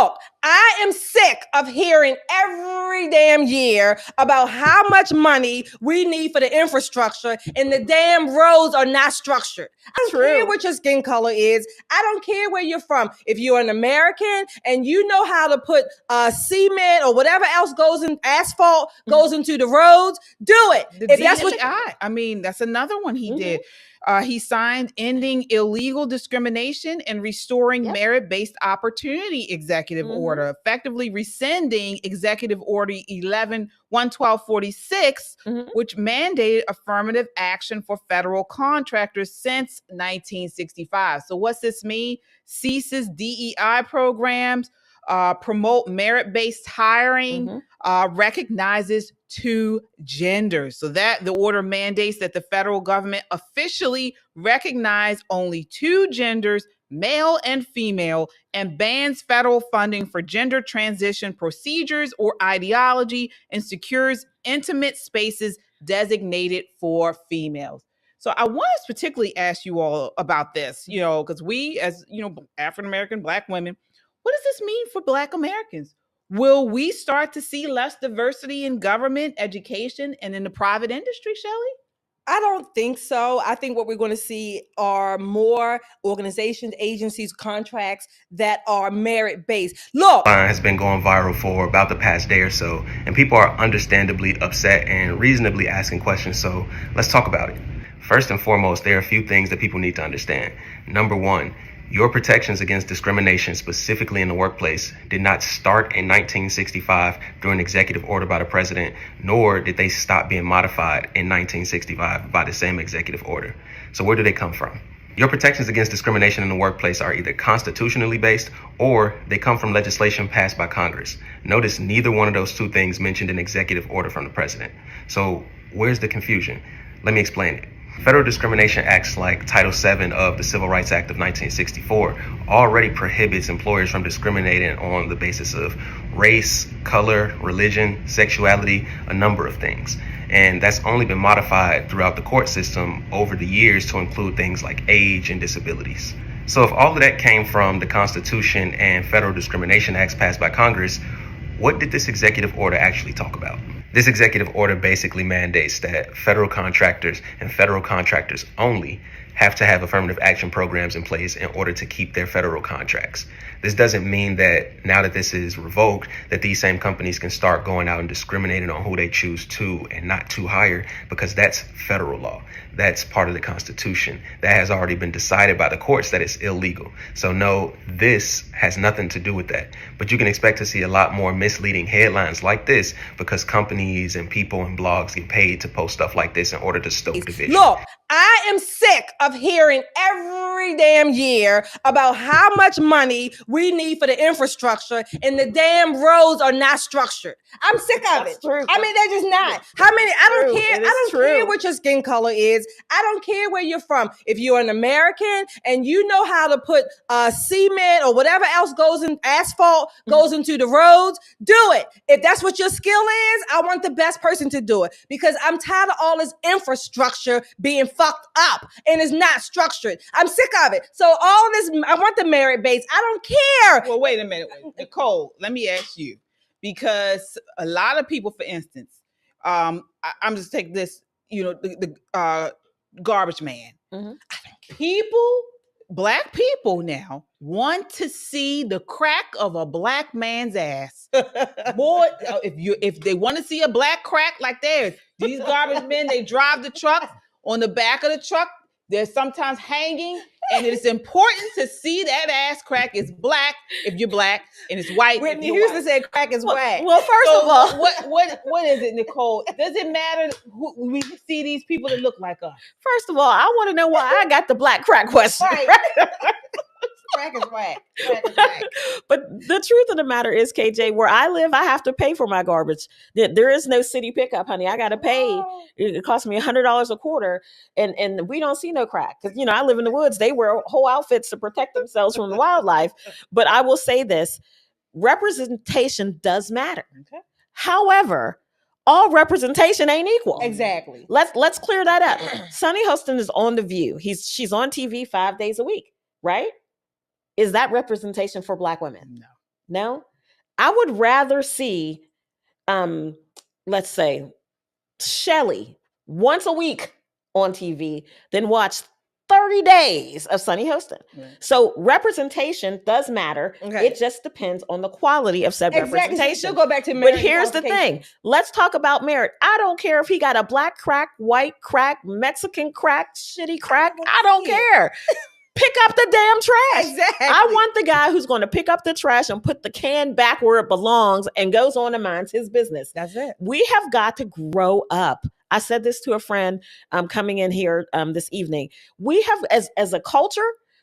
Look, I am sick of hearing every damn year about how much money we need for the infrastructure and the damn roads are not structured. I don't care what your skin color is. I don't care where you're from. If you're an American and you know how to put cement or whatever else goes in asphalt goes into the roads, do it. If that's what I mean, that's another one he did. He signed Ending Illegal Discrimination and Restoring Merit-Based Opportunity Executive Order, effectively rescinding Executive Order 11-11246, which mandated affirmative action for federal contractors since 1965. So what's this mean? Ceases DEI programs, promote merit-based hiring, recognizes two genders. So that the order mandates that the federal government officially recognize only two genders, male and female, and bans federal funding for gender transition procedures or ideology, and secures intimate spaces designated for females. So I want to particularly ask you all about this, because we, as African-American Black women, what does this mean for Black Americans? Will we start to see less diversity in government, education, and in the private industry, Shelley? I don't think so. I think what we're going to see are more organizations, agencies, contracts that are merit-based. Look, has been going viral for about the past day or so, and people are understandably upset and reasonably asking questions. So let's talk about it. First and foremost, there are a few things that people need to understand. Number one, your protections against discrimination, specifically in the workplace, did not start in 1965 through an executive order by the president, nor did they stop being modified in 1965 by the same executive order. So where do they come from? Your protections against discrimination in the workplace are either constitutionally based or they come from legislation passed by Congress. Notice neither one of those two things mentioned an executive order from the president. So where's the confusion? Let me explain it. Federal discrimination acts like Title VII of the Civil Rights Act of 1964 already prohibits employers from discriminating on the basis of race, color, religion, sexuality, a number of things. And that's only been modified throughout the court system over the years to include things like age and disabilities. So if all of that came from the Constitution and federal discrimination acts passed by Congress, what did this executive order actually talk about? This executive order basically mandates that federal contractors and federal contractors only have to have affirmative action programs in place in order to keep their federal contracts. This doesn't mean that now that this is revoked, that these same companies can start going out and discriminating on who they choose to and not to hire, because that's federal law. That's part of the Constitution. That has already been decided by the courts that it's illegal. So no, this has nothing to do with that. But you can expect to see a lot more misleading headlines like this because companies and people and blogs get paid to post stuff like this in order to stoke division. Look, I am sick of hearing every damn year about how much money we need for the infrastructure and the damn roads are not structured. I'm sick of it. True. I mean, they're just not. How many? I don't care. I don't care what your skin color is. I don't care where you're from. If you're an American and you know how to put cement or whatever else goes in asphalt goes into the roads, do it. If that's what your skill is, I want the best person to do it because I'm tired of all this infrastructure being fucked up and it's not structured. I'm sick of it. So all this, I want the merit base. I don't care. Well, wait a minute, Nicole. Let me ask you, because a lot of people, for instance, I'm just taking this, the garbage man. Black people now want to see the crack of a black man's ass. Boy, if they want to see a black crack like theirs, these garbage men, they drive the truck. On the back of the truck, they're sometimes hanging, and it's important to see that ass crack is black if you're black, and it's white. Whitney Houston said crack is whack. Well, first of all, what is it, Nicole? Does it matter who we see these people that look like us? First of all, I want to know why I got the black crack question. Right. Crack is whack. But the truth of the matter is, KJ, where I live, I have to pay for my garbage. There is no city pickup, honey. I got to pay. It costs me $100 a quarter, and we don't see no crack because I live in the woods. They wear whole outfits to protect themselves from the wildlife. But I will say this: representation does matter. Okay. However, all representation ain't equal. Exactly. Let's clear that up. Sonny Hostin is on The View. She's on TV 5 days a week, right? Is that representation for Black women? No. No, I would rather see, let's say, Shelley once a week on TV than watch 30 days of Sunny Hostin. Right. So representation does matter. Okay. It just depends on the quality of said representation. She'll go back to merit. But here's the thing. Let's talk about merit. I don't care if he got a black crack, white crack, Mexican crack, shitty crack. I don't care. Pick up the damn trash. Exactly. I want the guy who's going to pick up the trash and put the can back where it belongs and goes on and minds his business. That's it. We have got to grow up. I said this to a friend coming in here this evening. We have, as a culture,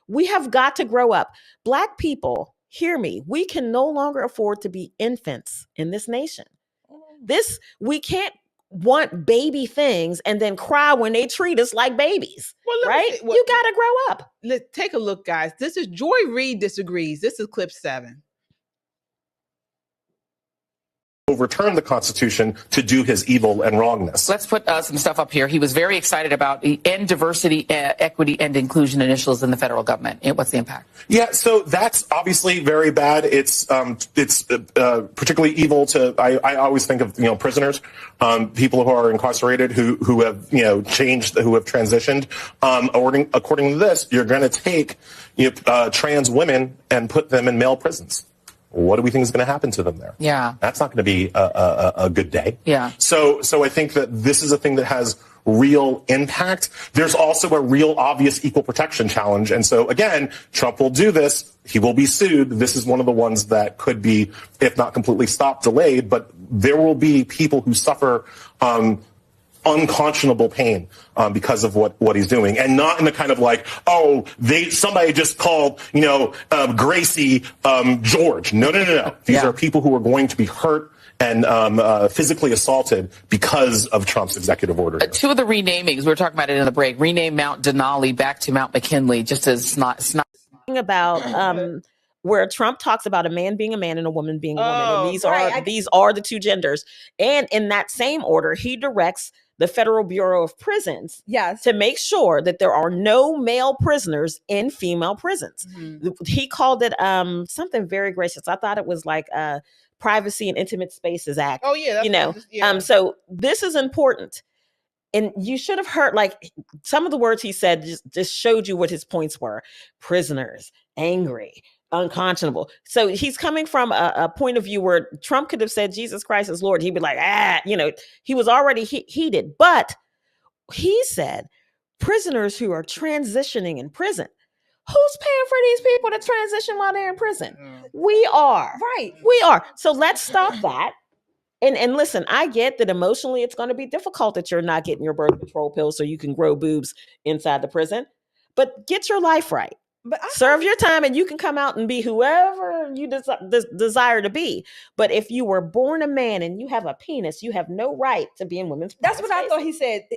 we have got to grow up. Black people, hear me. We can no longer afford to be infants in this nation. We can't want baby things and then cry when they treat us like babies. Well, right? You got to grow up. Let's take a look, guys. This is Joy Reid disagrees. This is clip 7. Overturn the Constitution to do his evil and wrongness. Let's put some stuff up here. He was very excited about end diversity, equity, and inclusion initiatives in the federal government. What's the impact? Yeah, so that's obviously very bad. It's particularly evil to. I always think of prisoners, people who are incarcerated who have changed, who have transitioned. According to this, you're going to take trans women and put them in male prisons. What do we think is going to happen to them there? Yeah. That's not going to be a good day. Yeah. So I think that this is a thing that has real impact. There's also a real obvious equal protection challenge. And so, again, Trump will do this. He will be sued. This is one of the ones that could be, if not completely stopped, delayed. But there will be people who suffer unconscionable pain because of what he's doing, and not in the kind of like, somebody just called Gracie George. No. These are people who are going to be hurt and physically assaulted because of Trump's executive order. 2 of the renamings, we were talking about it in the break, rename Mount Denali back to Mount McKinley, just as not about where Trump talks about a man being a man and a woman being a woman. And these are the 2 genders. And in that same order, he directs the Federal Bureau of Prisons to make sure that there are no male prisoners in female prisons. Mm-hmm. He called it something very gracious. I thought it was like Privacy and Intimate Spaces Act. Oh, yeah. So this is important. And you should have heard, like, some of the words he said just showed you what his points were. Prisoners, angry, unconscionable. So he's coming from a point of view where Trump could have said Jesus Christ is Lord. He'd be like, he was already heated. But he said prisoners who are transitioning in prison. Who's paying for these people to transition while they're in prison? We are. Right. We are. So let's stop that. And listen, I get that emotionally it's going to be difficult that you're not getting your birth control pill so you can grow boobs inside the prison. But get your life right. But serve your time and you can come out and be whoever you desire to be. But if you were born a man and you have a penis, you have no right to be in women's prisons. That's what I thought he said.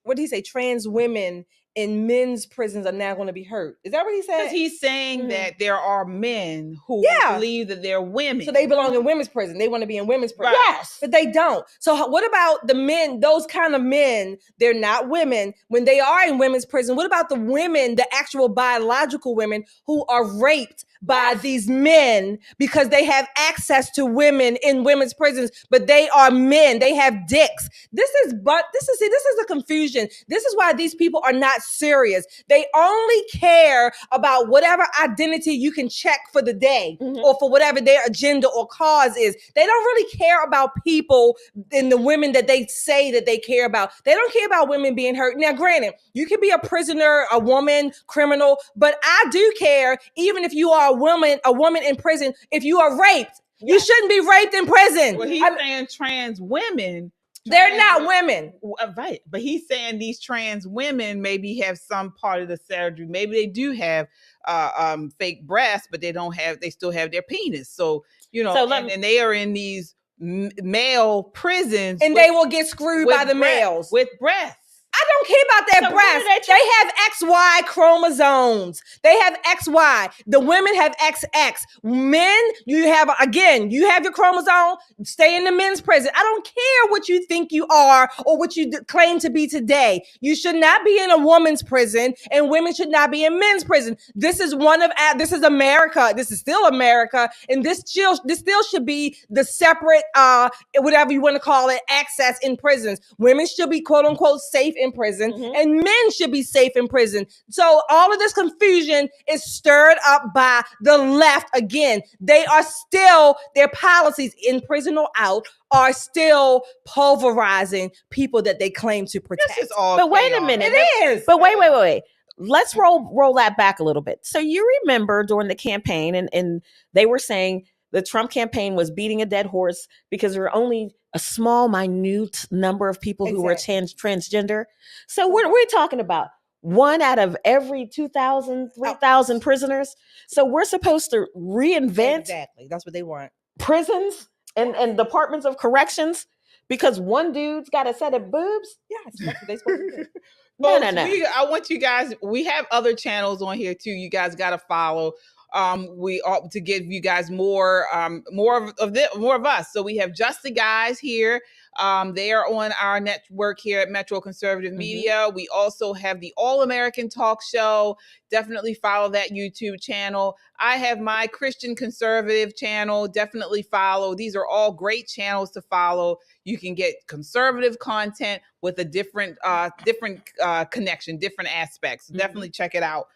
What did he say? Trans women in men's prisons are now going to be hurt. Is that what he said? Because he's saying that there are men who believe that they're women. So they belong in women's prison. They want to be in women's prison. Right. Yes. But they don't. So what about the men, those kind of men, they're not women. When they are in women's prison, what about the women, the actual biological women who are raped by these men because they have access to women in women's prisons, but they are men. They have dicks. This is a confusion. This is why these people are not serious. They only care about whatever identity you can check for the day or for whatever their agenda or cause is. They don't really care about people and the women that they say that they care about. They don't care about women being hurt. Now, granted, you can be a prisoner, a woman, criminal, but I do care even if you are a woman in prison, if you are raped, you shouldn't be raped in prison. Well, he's saying trans women. They're not women. Right. But he's saying these trans women maybe have some part of the surgery. Maybe they do have fake breasts, but they still have their penis. So, and they are in these male prisons. And they will get screwed by the males. With breasts. I don't care about their breasts. They have XY chromosomes. They have XY. The women have XX. Men, you have your chromosome, stay in the men's prison. I don't care what you think you are or what you claim to be today. You should not be in a woman's prison, and women should not be in men's prison. This is America. This is still America, and this still should be the separate, whatever you want to call it, access in prisons. Women should be quote unquote safe in prison, and men should be safe in prison. So all of this confusion is stirred up by the left. Again, they are still, their policies in prison or out are still pulverizing people that they claim to protect. This is all but wait a minute. It is. But wait. Let's roll that back a little bit. So you remember during the campaign, and they were saying the Trump campaign was beating a dead horse because there were only a small, minute number of people who were transgender. So we're talking about 1 out of every 2,000, 3,000 prisoners. So we're supposed to reinvent. Exactly. That's what they want. Prisons and departments of corrections because one dude's got a set of boobs. Yes, that's what they're supposed to do. No. I want you guys. We have other channels on here too. You guys got to follow. We ought to give you guys more of us. So we have Just the Guys here. They are on our network here at Metro Conservative Media. We also have the All American Talk Show. Definitely follow that YouTube channel. I have my Christian Conservative channel. Definitely follow. These are all great channels to follow. You can get conservative content with a different connection, different aspects. Definitely check it out.